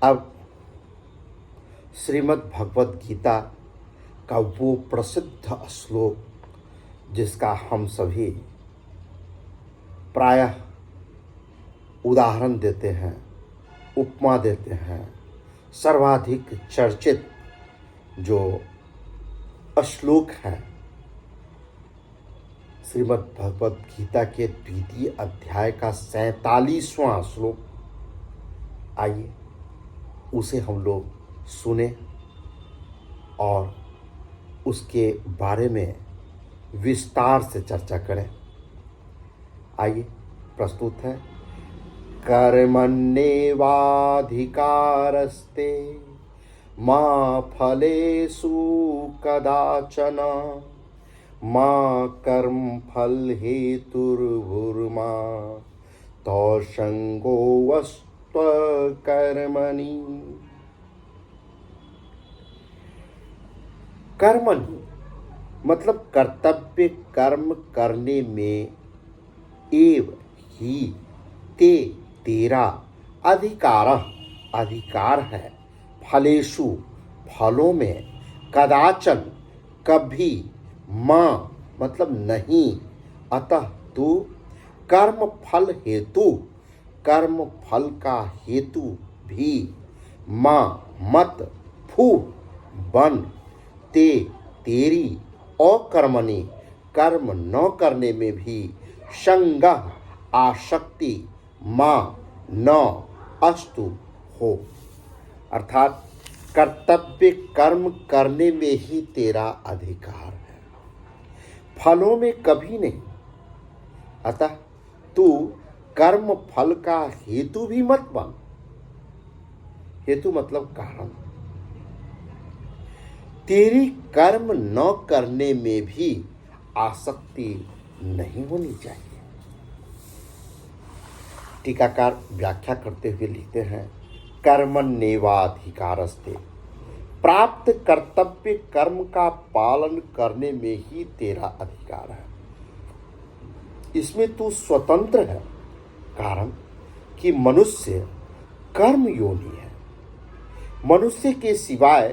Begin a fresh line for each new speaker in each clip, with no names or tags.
अब श्रीमद् भगवत गीता का वो प्रसिद्ध श्लोक जिसका हम सभी प्रायः उदाहरण देते हैं, उपमा देते हैं, सर्वाधिक चर्चित जो श्लोक है श्रीमद् भगवत गीता के द्वितीय अध्याय का 47वां श्लोक, आइए उसे हम लोग सुने और उसके बारे में विस्तार से चर्चा करें। आइए, प्रस्तुत है। कर्मण्येवाधिकारस्ते मा फलेषु कदाचन मा कर्मफल हेतुर्भुर्मा तौसंगोऽस्त्वकर्मणि। कर्मणि मतलब कर्तव्य कर्म करने में एव ही ते तेरा अधिकार है, फलेषु फलों में, कदाचन कभी, मां मतलब नहीं, अतः तू कर्म फल हेतु कर्म फल का हेतु भी, मां मत फू बन, ते तेरी, अकर्मणि कर्म न करने में भी, संगः आसक्ति, मां न अस्तु हो। अर्थात कर्तव्य कर्म करने में ही तेरा अधिकार है, फलों में कभी नहीं। अतः तू कर्म फल का हेतु भी मत बन। हेतु मतलब कारण। तेरी कर्म न करने में भी आसक्ति नहीं होनी चाहिए। टीकाकार व्याख्या करते हुए लिखते हैं, कर्मण्येवाधिकारस्ते, प्राप्त कर्तव्य कर्म का पालन करने में ही तेरा अधिकार है। इसमें तू स्वतंत्र है, कारण कि मनुष्य कर्म योनि है। मनुष्य के सिवाय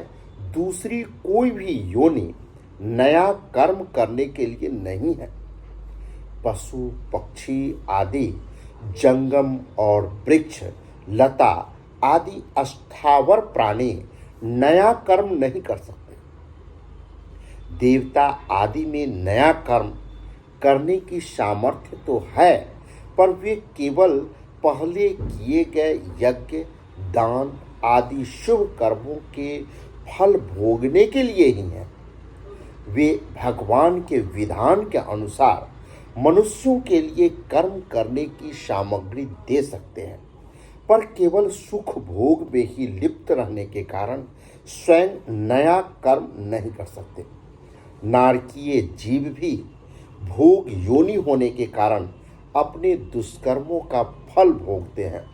दूसरी कोई भी योनि नया कर्म करने के लिए नहीं है। पशु पक्षी आदि, जंगम और वृक्ष लता आदि स्थावर प्राणी नया कर्म नहीं कर सकते। देवता आदि में नया कर्म करने की सामर्थ्य तो है, पर वे केवल पहले किए गए यज्ञ, दान आदि शुभ कर्मों के फल भोगने के लिए ही हैं। वे भगवान के विधान के अनुसार मनुष्यों के लिए कर्म करने की सामग्री दे सकते हैं, पर केवल सुख भोग में ही लिप्त रहने के कारण स्वयं नया कर्म नहीं कर सकते। नारकीय जीव भी भोग योनि होने के कारण अपने दुष्कर्मों का फल भोगते हैं,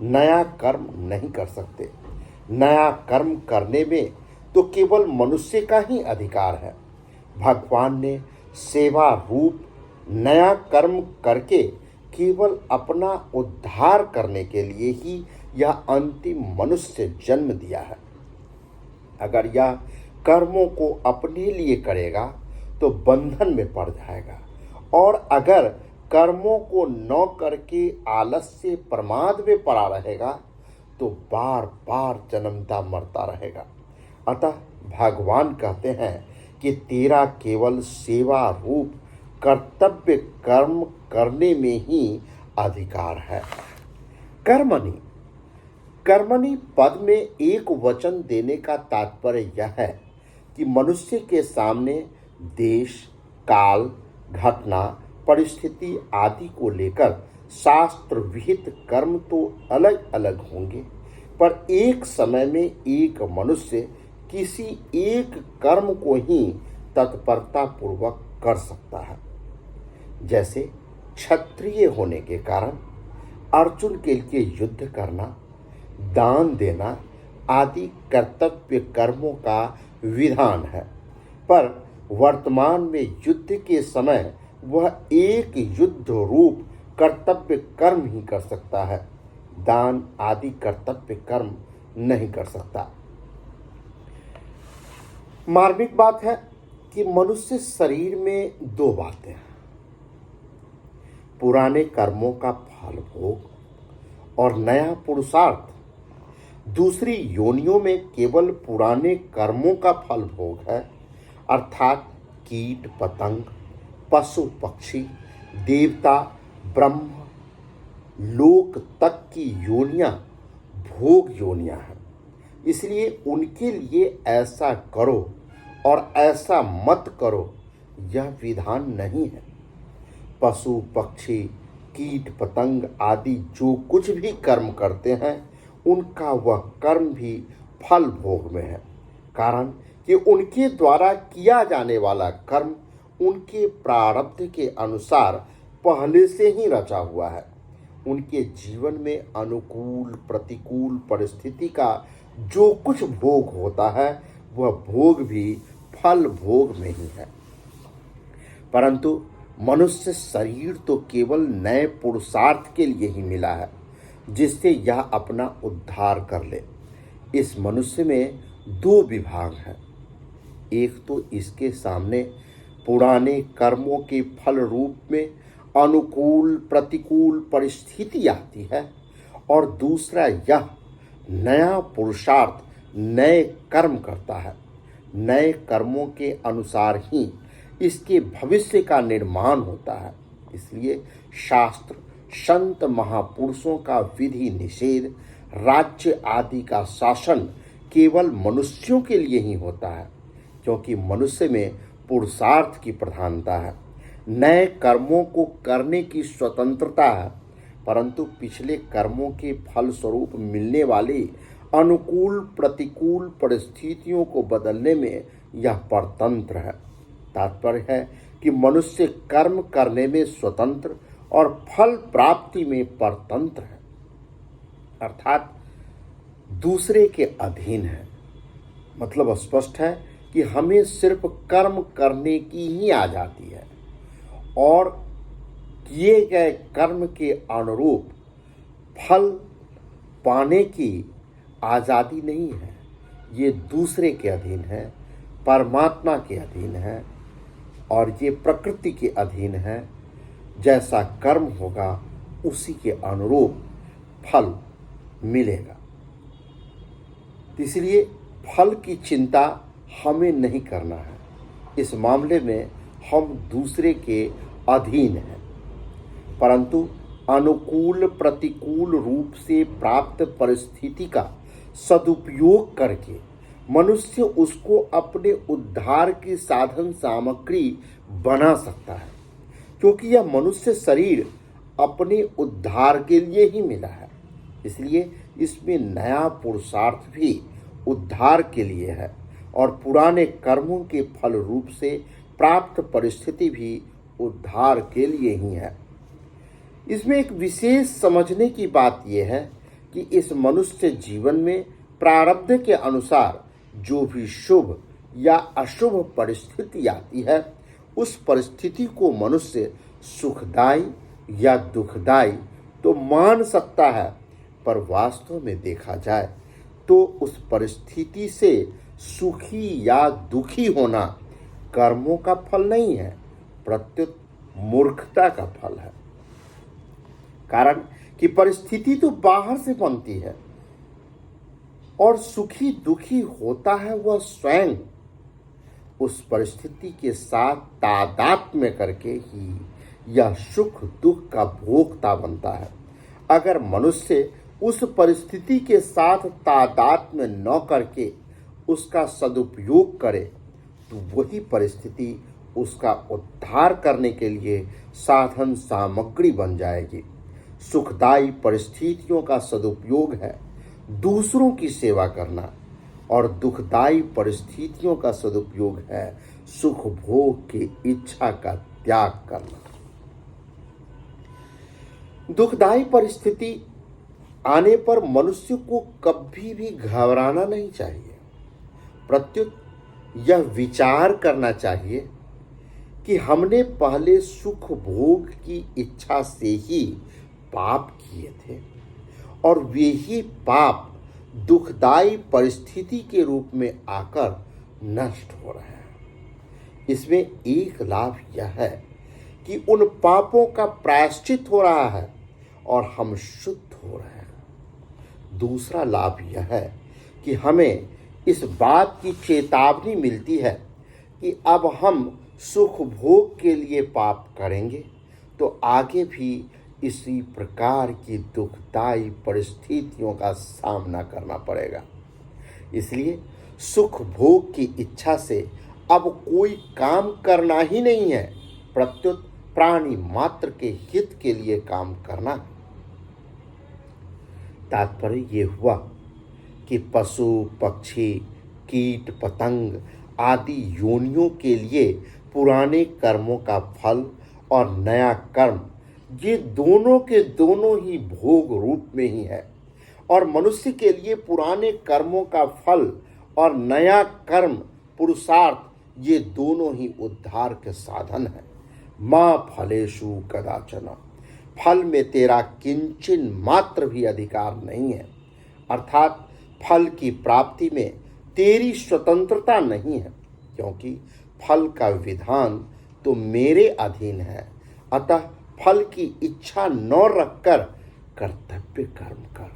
नया कर्म नहीं कर सकते। नया कर्म करने में तो केवल मनुष्य का ही अधिकार है। भगवान ने सेवा रूप नया कर्म करके केवल अपना उद्धार करने के लिए ही यह अंतिम मनुष्य जन्म दिया है। अगर यह कर्मों को अपने लिए करेगा तो बंधन में पड़ जाएगा, और अगर कर्मों को न करके आलस्य प्रमाद में पड़ा रहेगा तो बार बार जन्मता मरता रहेगा। अतः भगवान कहते हैं कि तेरा केवल सेवा रूप कर्तव्य कर्म करने में ही अधिकार है। कर्मणि, कर्मणि पद में एक वचन देने का तात्पर्य यह है कि मनुष्य के सामने देश, काल, घटना, परिस्थिति आदि को लेकर शास्त्र विहित कर्म तो अलग अलग होंगे, पर एक समय में एक मनुष्य किसी एक कर्म को ही तत्परता पूर्वक कर सकता है। जैसे क्षत्रिय होने के कारण अर्जुन के लिए युद्ध करना, दान देना आदि कर्तव्य कर्मों का विधान है, पर वर्तमान में युद्ध के समय वह एक युद्ध रूप कर्तव्य कर्म ही कर सकता है। दान आदि कर्तव्य कर्म नहीं कर सकता। मार्मिक बात है कि मनुष्य शरीर में दो बातें हैं, पुराने कर्मों का फल भोग और नया पुरुषार्थ। दूसरी योनियों में केवल पुराने कर्मों का फल भोग है, अर्थात कीट पतंग, पशु पक्षी, देवता, ब्रह्म लोक तक की योनियां भोग योनियां हैं। इसलिए उनके लिए ऐसा करो और ऐसा मत करो, यह विधान नहीं है। पशु पक्षी, कीट पतंग आदि जो कुछ भी कर्म करते हैं, उनका वह कर्म भी फल भोग में है, कारण कि उनके द्वारा किया जाने वाला कर्म उनके प्रारब्ध के अनुसार पहले से ही रचा हुआ है। उनके जीवन में अनुकूल प्रतिकूल परिस्थिति का जो कुछ भोग होता है, वह भोग भी फल भोग में ही है। परंतु मनुष्य शरीर तो केवल नए पुरुषार्थ के लिए ही मिला है, जिससे यह अपना उद्धार कर ले। इस मनुष्य में दो विभाग हैं। एक तो इसके सामने पुराने कर्मों के फल रूप में अनुकूल प्रतिकूल परिस्थिति आती है, और दूसरा यह नया पुरुषार्थ नए कर्म करता है। नए कर्मों के अनुसार ही इसके भविष्य का निर्माण होता है। इसलिए शास्त्र, संत महापुरुषों का विधि निषेध, राज्य आदि का शासन केवल मनुष्यों के लिए ही होता है, क्योंकि मनुष्य में पुरुषार्थ की प्रधानता है, नए कर्मों को करने की स्वतंत्रता है, परंतु पिछले कर्मों के फल स्वरूप मिलने वाली अनुकूल प्रतिकूल परिस्थितियों को बदलने में यह परतंत्र है। तात्पर्य है कि मनुष्य कर्म करने में स्वतंत्र और फल प्राप्ति में परतंत्र है, अर्थात दूसरे के अधीन है। मतलब स्पष्ट है कि हमें सिर्फ कर्म करने की ही आजादी है, और किए गए कर्म के अनुरूप फल पाने की आज़ादी नहीं है। ये दूसरे के अधीन है, परमात्मा के अधीन है, और ये प्रकृति के अधीन है। जैसा कर्म होगा उसी के अनुरूप फल मिलेगा। इसलिए फल की चिंता हमें नहीं करना है। इस मामले में हम दूसरे के अधीन हैं, परंतु अनुकूल प्रतिकूल रूप से प्राप्त परिस्थिति का सदुपयोग करके मनुष्य उसको अपने उद्धार की साधन सामग्री बना सकता है, क्योंकि यह मनुष्य शरीर अपने उद्धार के लिए ही मिला है। इसलिए इसमें नया पुरुषार्थ भी उद्धार के लिए है, और पुराने कर्मों के फल रूप से प्राप्त परिस्थिति भी उद्धार के लिए ही है। इसमें एक विशेष समझने की बात यह है कि इस मनुष्य जीवन में प्रारब्ध के अनुसार जो भी शुभ या अशुभ परिस्थिति आती है, उस परिस्थिति को मनुष्य सुखदायी या दुखदायी तो मान सकता है, पर वास्तव में देखा जाए तो उस परिस्थिति से सुखी या दुखी होना कर्मों का फल नहीं है, प्रत्युत मूर्खता का फल है। कारण कि परिस्थिति तो बाहर से बनती है, और सुखी दुखी होता है वह स्वयं उस परिस्थिति के साथ तादात्म्य करके ही यह सुख दुख का भोक्ता बनता है। अगर मनुष्य उस परिस्थिति के साथ तादात्म्य न करके उसका सदुपयोग करे, तो वही परिस्थिति उसका उद्धार करने के लिए साधन सामग्री बन जाएगी। सुखदायी परिस्थितियों का सदुपयोग है दूसरों की सेवा करना, और दुखदायी परिस्थितियों का सदुपयोग है सुख भोग की इच्छा का त्याग करना। दुखदायी परिस्थिति आने पर मनुष्य को कभी भी घबराना नहीं चाहिए, प्रत्युत यह विचार करना चाहिए कि हमने पहले सुख भोग की इच्छा से ही पाप किए थे, और वे ही पाप दुखदाई परिस्थिति के रूप में आकर नष्ट हो रहे हैं। इसमें एक लाभ यह है कि उन पापों का प्रायश्चित हो रहा है और हम शुद्ध हो रहे हैं। दूसरा लाभ यह है कि हमें इस बात की चेतावनी मिलती है कि अब हम सुख भोग के लिए पाप करेंगे तो आगे भी इसी प्रकार की दुखदाई परिस्थितियों का सामना करना पड़ेगा। इसलिए सुख भोग की इच्छा से अब कोई काम करना ही नहीं है, प्रत्युत प्राणी मात्र के हित के लिए काम करना। तात्पर्य ये हुआ कि पशु पक्षी कीट पतंग आदि योनियों के लिए पुराने कर्मों का फल और नया कर्म, ये दोनों के दोनों ही भोग रूप में ही है। और मनुष्य के लिए पुराने कर्मों का फल और नया कर्म पुरुषार्थ, ये दोनों ही उद्धार के साधन हैं। माँ फलेषु कदाचन, फल में तेरा किंचन मात्र भी अधिकार नहीं है, अर्थात फल की प्राप्ति में तेरी स्वतंत्रता नहीं है, क्योंकि फल का विधान तो मेरे अधीन है। अतः फल की इच्छा न रखकर कर्तव्य कर्म कर।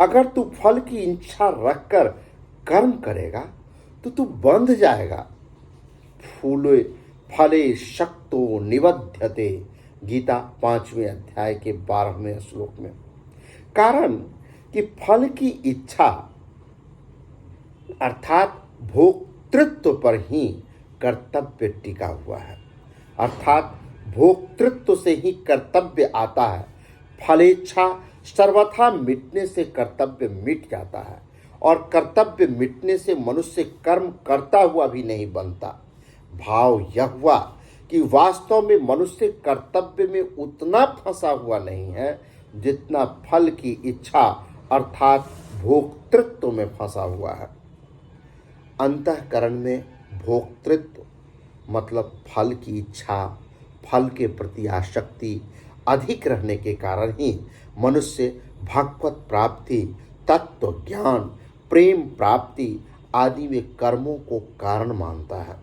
अगर तू फल की इच्छा रखकर कर्म करेगा तो तू बंध जाएगा। फूले फले शक्तो निबध्यते, गीता 5वें अध्याय के 12वें श्लोक में। कारण कि फल की इच्छा अर्थात भोक्तृत्व पर ही कर्तव्य टिका हुआ है, अर्थात भोक्तृत्व से ही कर्तव्य आता है। फलेच्छा सर्वथा मिटने से कर्तव्य मिट जाता है और कर्तव्य मिटने से मनुष्य कर्म करता हुआ भी नहीं बनता। भाव यह हुआ कि वास्तव में मनुष्य कर्तव्य में उतना फंसा हुआ नहीं है जितना फल की इच्छा अर्थात भोक्तृत्व में फंसा हुआ है। अंतःकरण में भोक्तृत्व मतलब फल की इच्छा, फल के प्रति आसक्ति अधिक रहने के कारण ही मनुष्य भगवत प्राप्ति, तत्व ज्ञान, प्रेम प्राप्ति आदि में कर्मों को कारण मानता है।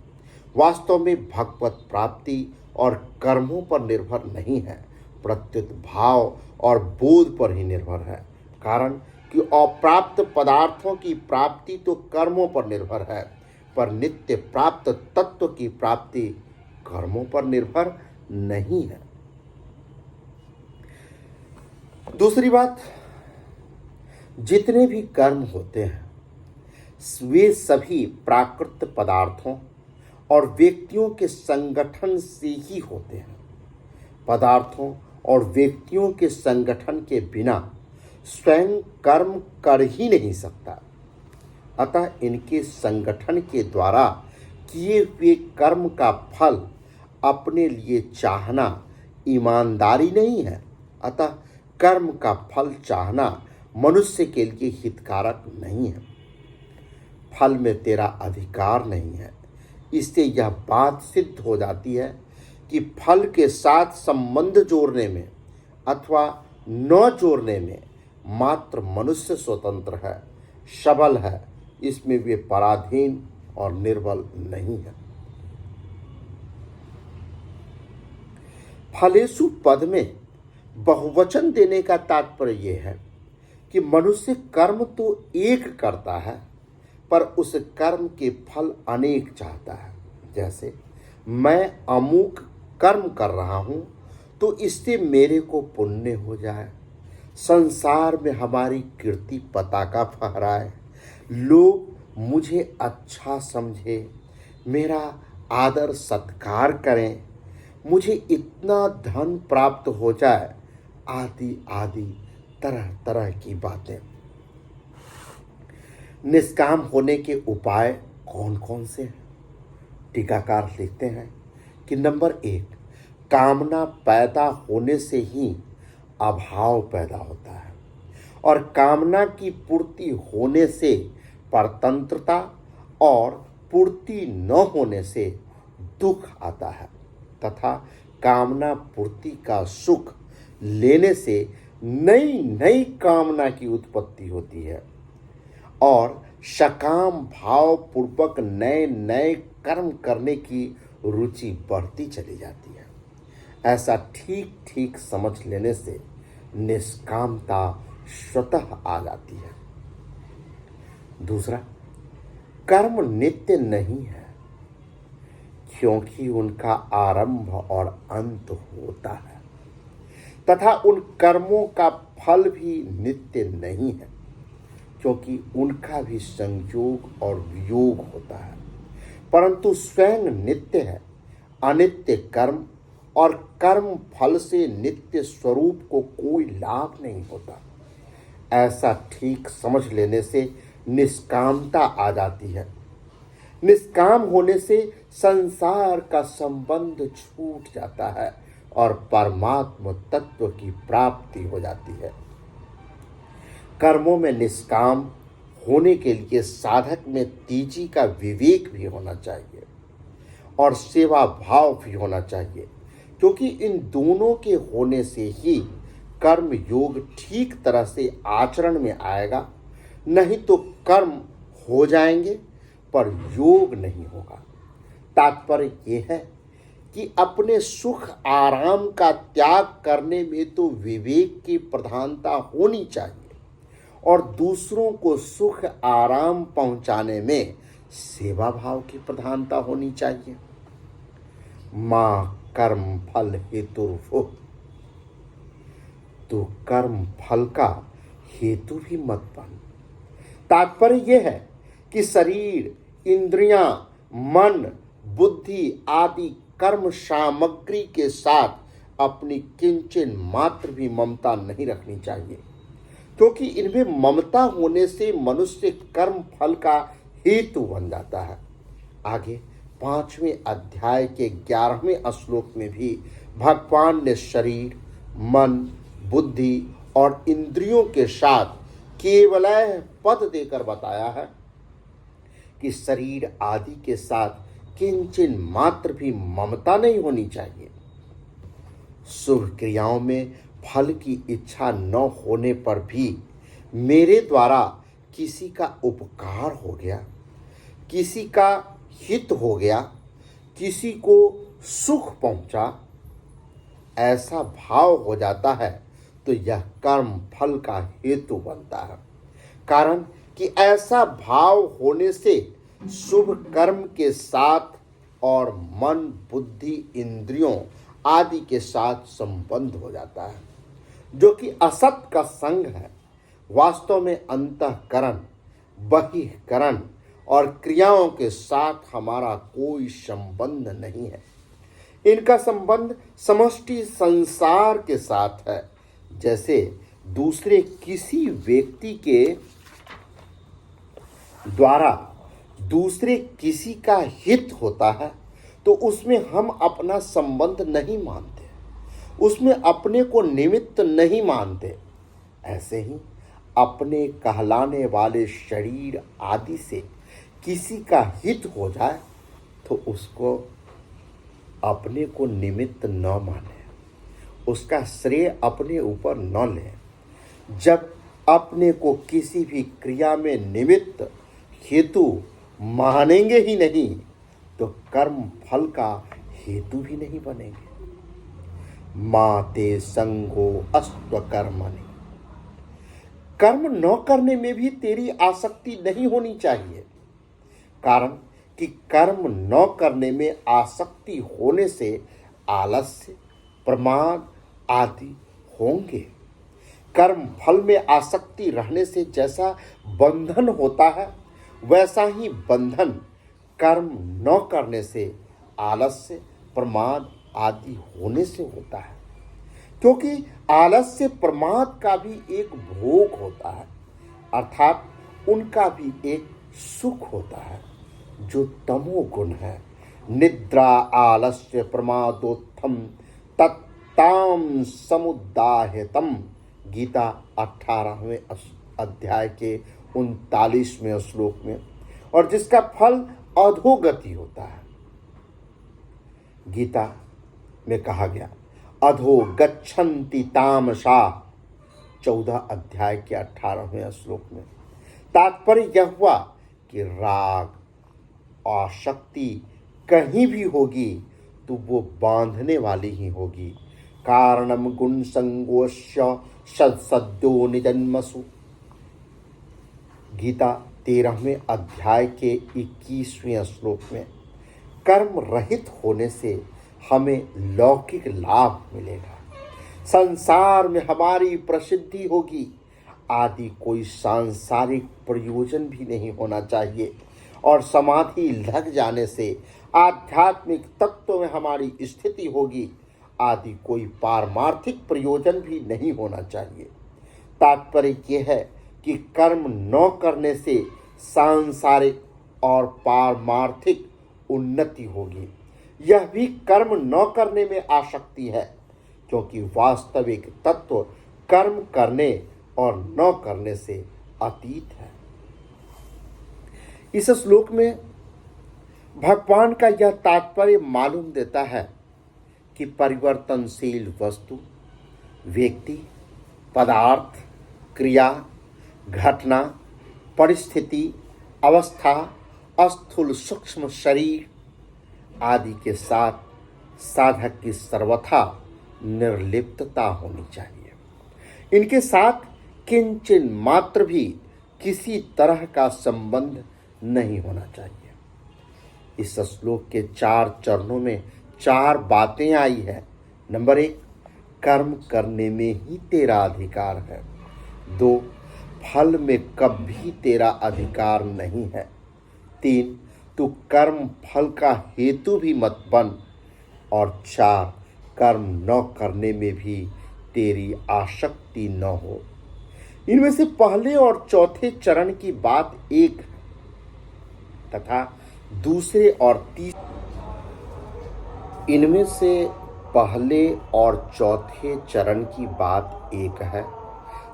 वास्तव में भगवत प्राप्ति और कर्मों पर निर्भर नहीं है, प्रत्युत भाव और बोध पर ही निर्भर है। कारण कि अप्राप्त पदार्थों की प्राप्ति तो कर्मों पर निर्भर है, पर नित्य प्राप्त तत्व की प्राप्ति कर्मों पर निर्भर नहीं है। दूसरी बात, जितने भी कर्म होते हैं वे सभी प्राकृत पदार्थों और व्यक्तियों के संगठन से ही होते हैं। पदार्थों और व्यक्तियों के संगठन के बिना स्वयं कर्म कर ही नहीं सकता। अतः इनके संगठन के द्वारा किए हुए कर्म का फल अपने लिए चाहना ईमानदारी नहीं है। अतः कर्म का फल चाहना मनुष्य के लिए हितकारक नहीं है। फल में तेरा अधिकार नहीं है। इससे यह बात सिद्ध हो जाती है कि फल के साथ संबंध जोड़ने में अथवा न जोड़ने में मात्र मनुष्य स्वतंत्र है, सबल है। इसमें वे पराधीन और निर्बल नहीं है। फलेषु पद में बहुवचन देने का तात्पर्य यह है कि मनुष्य कर्म तो एक करता है पर उस कर्म के फल अनेक चाहता है। जैसे मैं अमुक कर्म कर रहा हूं तो इससे मेरे को पुण्य हो जाए, संसार में हमारी कीर्ति पताका फहराए, लोग मुझे अच्छा समझे, मेरा आदर सत्कार करें, मुझे इतना धन प्राप्त हो जाए, आदि आदि तरह तरह की बातें। निष्काम होने के उपाय कौन कौन से हैं? टीकाकार लिखते हैं कि नंबर 1, कामना पैदा होने से ही अभाव पैदा होता है और कामना की पूर्ति होने से परतंत्रता और पूर्ति न होने से दुख आता है तथा कामना पूर्ति का सुख लेने से नई नई कामना की उत्पत्ति होती है। और सकाम भाव पूर्वक नए नए कर्म करने की रुचि बढ़ती चली जाती है। ऐसा ठीक ठीक समझ लेने से निष्कामता स्वतः आ जाती है। दूसरा, कर्म नित्य नहीं है क्योंकि उनका आरंभ और अंत होता है, तथा उन कर्मों का फल भी नित्य नहीं है क्योंकि उनका भी संयोग और वियोग होता है, परंतु स्वयं नित्य है। अनित्य कर्म और कर्म फल से नित्य स्वरूप को कोई लाभ नहीं होता। ऐसा ठीक समझ लेने से निष्कामता आ जाती है। निष्काम होने से संसार का संबंध छूट जाता है और परमात्म तत्व की प्राप्ति हो जाती है। कर्मों में निष्काम होने के लिए साधक में तेजी का विवेक भी होना चाहिए और सेवा भाव भी होना चाहिए, क्योंकि इन दोनों के होने से ही कर्म योग ठीक तरह से आचरण में आएगा। नहीं तो कर्म हो जाएंगे पर योग नहीं होगा। तात्पर्य यह है कि अपने सुख आराम का त्याग करने में तो विवेक की प्रधानता होनी चाहिए और दूसरों को सुख आराम पहुंचाने में सेवा भाव की प्रधानता होनी चाहिए। माँ कर्म फल हेतुर्भुः, तो कर्म फल का हेतु भी मत बन। तात्पर्य यह है कि शरीर, इंद्रियां, मन, बुद्धि आदि कर्म सामग्री के साथ अपनी किंचन मात्र भी ममता नहीं रखनी चाहिए, क्योंकि इनमें ममता होने से मनुष्य कर्म फल का हेतु बन जाता है। आगे 5वें अध्याय के 11वें श्लोक में भी भगवान ने शरीर, मन, बुद्धि और इंद्रियों के साथ केवलय पद देकर बताया है कि शरीर आदि के साथ किंचन मात्र भी ममता नहीं होनी चाहिए। शुभ क्रियाओं में फल की इच्छा न होने पर भी मेरे द्वारा किसी का उपकार हो गया, किसी का हित हो गया, किसी को सुख पहुंचा, ऐसा भाव हो जाता है तो यह कर्म फल का हेतु बनता है। कारण कि ऐसा भाव होने से शुभ कर्म के साथ और मन, बुद्धि, इंद्रियों आदि के साथ संबंध हो जाता है, जो कि असत का संग है। वास्तव में अंतःकरण, बहिःकरण और क्रियाओं के साथ हमारा कोई संबंध नहीं है। इनका संबंध समष्टि संसार के साथ है। जैसे दूसरे किसी व्यक्ति के द्वारा दूसरे किसी का हित होता है तो उसमें हम अपना संबंध नहीं मानते, उसमें अपने को निमित्त नहीं मानते। ऐसे ही अपने कहलाने वाले शरीर आदि से किसी का हित हो जाए तो उसको अपने को निमित्त न माने, उसका श्रेय अपने ऊपर न ले। जब अपने को किसी भी क्रिया में निमित्त हेतु मानेंगे ही नहीं तो कर्म फल का हेतु भी नहीं बनेंगे। माते संगो अस्त्व कर्मणि, कर्म न करने में भी तेरी आसक्ति नहीं होनी चाहिए। कारण कि कर्म न करने में आसक्ति होने से आलस्य, प्रमाद आदि होंगे। कर्म फल में आसक्ति रहने से जैसा बंधन होता है वैसा ही बंधन कर्म न करने से आलस्य, प्रमाद आदि होने से होता है। क्योंकि आलस्य, प्रमाद का भी एक भोग होता है, अर्थात उनका भी एक सुख होता है जो तमोगुण है। निद्रा आलस्य प्रमादोत्थम तत्ताम समुदाहतम, गीता 18वें अध्याय के 39वें श्लोक में, और जिसका फल अधोगति होता है। गीता में कहा गया अधो गच्छन्ति तामसा, 14 अध्याय के 18वें श्लोक में। तात्पर्य यह हुआ कि राग आसक्ति कहीं भी होगी तो वो बांधने वाली ही होगी। कारणम गुण संगोष्य सद्यो निजन्मसु। गीता 13वें अध्याय के 21वें श्लोक में कर्म रहित होने से हमें लौकिक लाभ मिलेगा, संसार में हमारी प्रसिद्धि होगी आदि कोई सांसारिक प्रयोजन भी नहीं होना चाहिए, और समाधि लग जाने से आध्यात्मिक तत्व में हमारी स्थिति होगी आदि कोई पारमार्थिक प्रयोजन भी नहीं होना चाहिए। तात्पर्य यह है कि कर्म न करने से सांसारिक और पारमार्थिक उन्नति होगी। यह भी कर्म न करने में आसक्ति है, क्योंकि वास्तविक तत्व कर्म करने और न करने से अतीत है। इस श्लोक में भगवान का यह तात्पर्य मालूम देता है कि परिवर्तनशील वस्तु, व्यक्ति, पदार्थ, क्रिया, घटना, परिस्थिति, अवस्था, स्थूल सूक्ष्म शरीर आदि के साथ साधक की सर्वथा निर्लिप्तता होनी चाहिए। इनके साथ किंचन मात्र भी किसी तरह का संबंध नहीं होना चाहिए। इस श्लोक के 4 चरणों में 4 बातें आई है। नंबर 1, कर्म करने में ही तेरा अधिकार है। 2, फल में कभी तेरा अधिकार नहीं है। 3, तू कर्म फल का हेतु भी मत बन। और 4, कर्म न करने में भी तेरी आसक्ति न हो। इनमें से पहले और चौथे चरण की बात एक है तथा दूसरे और तीसरे इनमें से पहले और चौथे चरण की बात एक है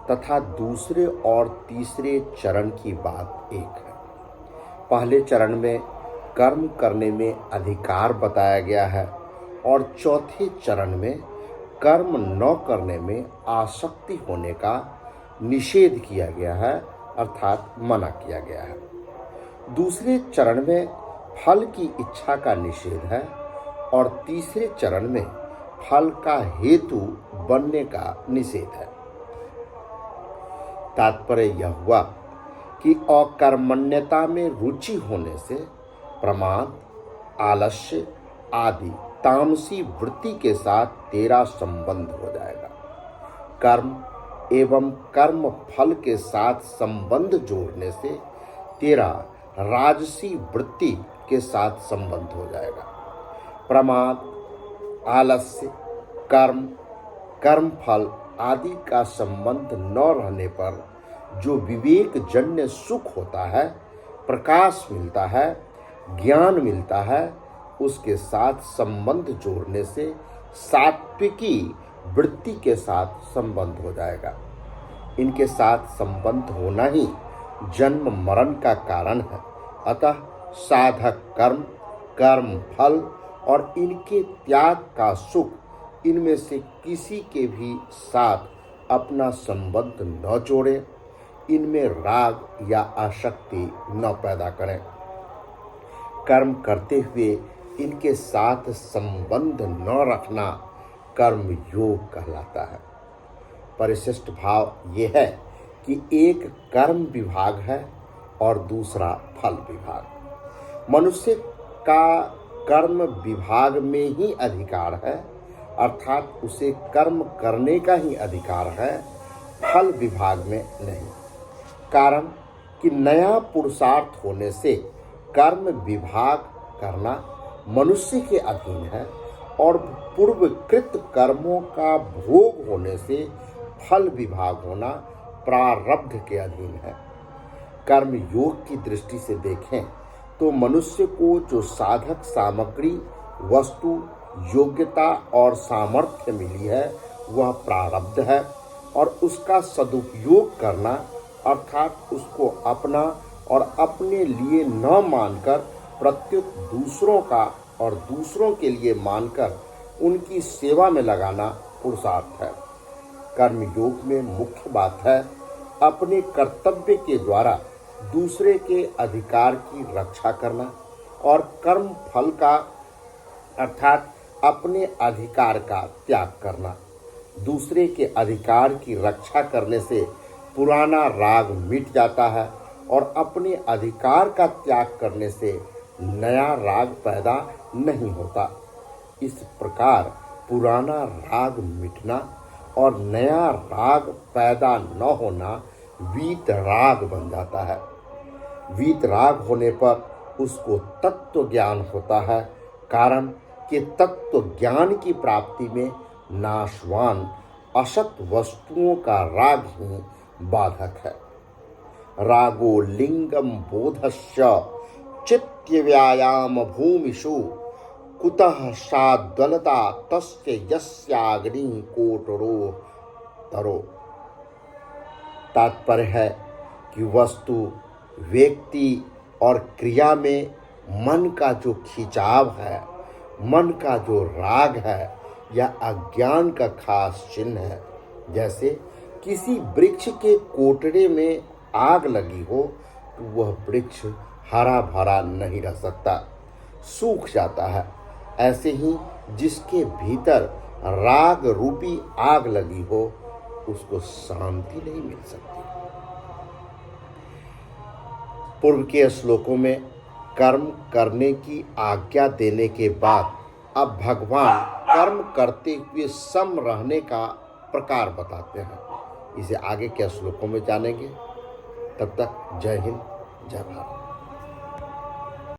तथा दूसरे और तीसरे चरण की बात एक है। पहले चरण में कर्म करने में अधिकार बताया गया है और चौथे चरण में कर्म न करने में आसक्ति होने का निषेध किया गया है, अर्थात मना किया गया है। दूसरे चरण में फल की इच्छा का निषेध है और तीसरे चरण में फल का हेतु बनने का निषेध है। तात्पर्य यह हुआ कि अकर्मण्यता में रुचि होने से प्रमाद, आलस्य आदि तामसी वृत्ति के साथ तेरा संबंध हो जाएगा। कर्म एवं कर्म फल के साथ संबंध जोड़ने से तेरा राजसी वृत्ति के साथ संबंध हो जाएगा। प्रमाद, आलस्य, कर्म फल आदि का संबंध न रहने पर जो विवेक जन्य सुख होता है, प्रकाश मिलता है, ज्ञान मिलता है, उसके साथ संबंध जोड़ने से सात्विकी वृत्ति के साथ संबंध हो जाएगा। इनके साथ संबंध होना ही जन्म मरण का कारण है। अतः साधक कर्म फल और इनके त्याग का सुख, इनमें से किसी के भी साथ अपना संबंध न जोड़े, इनमें राग या आसक्ति न पैदा करें। कर्म करते हुए इनके साथ संबंध न रखना कर्म योग कहलाता है। परिशिष्ट भाव ये है कि एक कर्म विभाग है और दूसरा फल विभाग। मनुष्य का कर्म विभाग में ही अधिकार है, अर्थात उसे कर्म करने का ही अधिकार है, फल विभाग में नहीं। कारण कि नया पुरुषार्थ होने से कर्म विभाग करना मनुष्य के अधीन है और पूर्वकृत कर्मों का भोग होने से फल विभाग होना प्रारब्ध के अधीन है। कर्म योग की दृष्टि से देखें तो मनुष्य को जो साधक सामग्री, वस्तु, योग्यता और सामर्थ्य मिली है वह प्रारब्ध है, और उसका सदुपयोग करना अर्थात उसको अपना और अपने लिए न मानकर प्रत्युत दूसरों का और दूसरों के लिए मानकर उनकी सेवा में लगाना पुरुषार्थ है। कर्म योग में मुख्य बात है अपने कर्तव्य के द्वारा दूसरे के अधिकार की रक्षा करना और कर्म फल का अर्थात अपने अधिकार का त्याग करना। दूसरे के अधिकार की रक्षा करने से पुराना राग मिट जाता है और अपने अधिकार का त्याग करने से नया राग पैदा नहीं होता। इस प्रकार पुराना राग मिटना और नया राग पैदा न होना वीत राग बन जाता है। वीत राग होने पर उसको तत्व ज्ञान होता है, कारण कि तत्व ज्ञान की प्राप्ति में नाशवान असत वस्तुओं का राग ही बाधक है। रागो लिंगम बोधस्य चित्त व्यायाम भूमिषु कुतः साद्वलता तस्य यस्याग्नि कोटरो तरो। तात्पर्य है कि वस्तु, व्यक्ति और क्रिया में मन का जो खिंचाव है, मन का जो राग है, यह अज्ञान का खास चिन्ह है। जैसे किसी वृक्ष के कोटरे में आग लगी हो तो वह वृक्ष हरा भरा नहीं रह सकता, सूख जाता है। ऐसे ही जिसके भीतर राग रूपी आग लगी हो उसको शांति नहीं मिल सकती। पूर्व के श्लोकों में कर्म करने की आज्ञा देने के बाद अब भगवान कर्म करते हुए सम रहने का प्रकार बताते हैं। इसे आगे के श्लोकों में जानेंगे। तब तक जय हिंद, जय भारत।